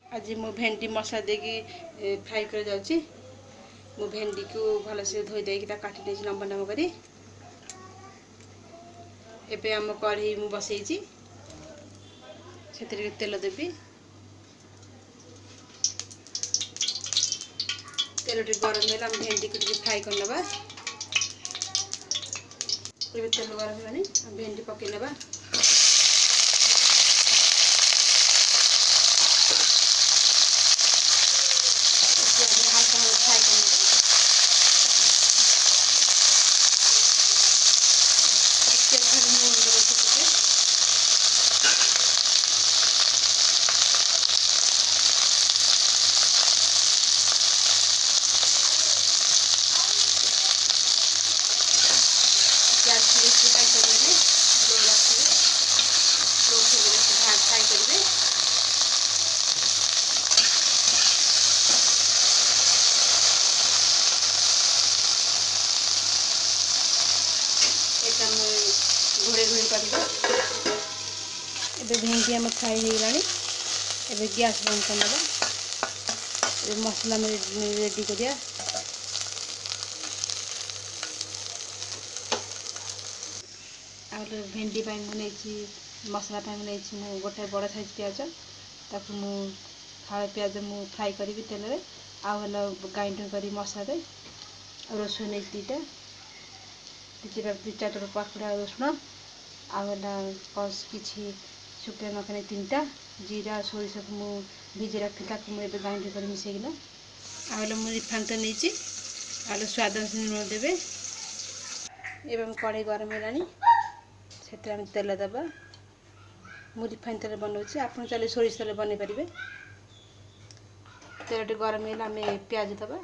आज मु भेंडी मसला देकी फ्राई कर जाउची। मु भेंडी को भल से धोई देकी काटी देछि लंबा लंबा करी। एबे हम कढ़ी मु बसैछि सेतिर तेल देबी। तेल टी गरम हेला हम भेंडी को फ्राई कर लेबा। एबे तेल गरम हेलानी हम भेंडी पके लेबा। घोड़े घोड़े कर भेंडी आम फ्राई हो गलानी। एबे गैस बंद कर देबा। मसला में रेडी करिया। भेंडी पाई मुझे मसला पाई मुझे गोटे बड़ साइज प्याज ताकू मु फाड़ प्याज मु फ्राई करी तेल रे आला ग्राइंडर करी मसला रे रसुन नहीं दीटा दु चार पाखुड़ा रसुन आला कस किछि शुक्ला नखने 3टा जीरा सोरिष को मु भिजे रखी ताकू मु ग्राइंडर कर मिसेकिना आला मु रिफाइन तो नहीं आला स्वाद अनुसार देबे। एवं कढ़ाई गरम हेलानी से तेल दबा। मु रिफाइन तेल बनाऊँ आप चले सोरिष तेल बन पारे। तेल टी गरम हेला आम प्याज दबा।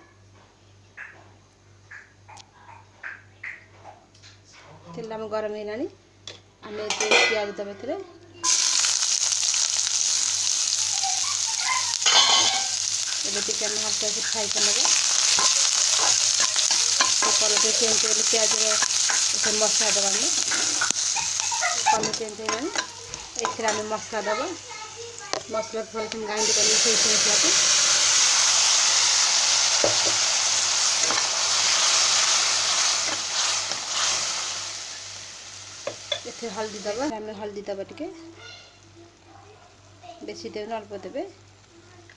तेल आम गरम हेलानी आम प्याज दबा थे टिके हल्का से फ्राई कर लेगा। कलर चेंज कर प्याज मसला दबा कलर चेंज होगा। आम मसला दबा मसला भल ग्राइंड कर मसला को इथे हल्दी दबा। आम हल्दी दबा टिके बेसी देवे अल्प देवे।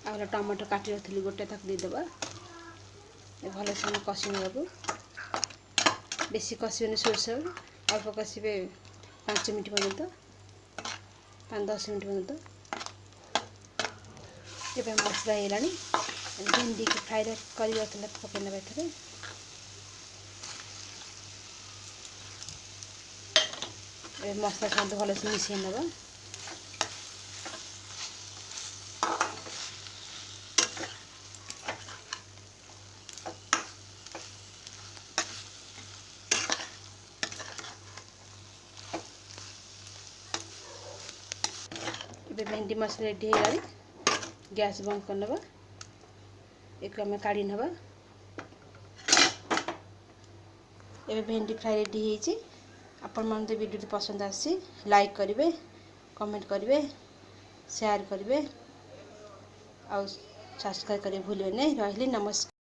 आगे टमाटो काटी रखी गोटे ताकू देदेबा। भल से कषि नाकू बेसी कषिबे सोरस अल्प कषिबे 5 मिनट पर्यंत 5-10 मिनट पर्यंत। ये मसला हेलानी भेंडी की फ्राई कर पकड़ ना थे मसला सहित भल से मिसई नवा। भेंडी मसला रेडी है गैस बंद कर नवा। एक आम काढ़ी नवा। ये भेंडी फ्राई रेडी है। आपण मन वीडियो पसंद आसी लाइक करेंगे कमेंट करेंगे शेयर करेंगे और सब्सक्राइब करें भूलिए नहीं। रही नमस्कार।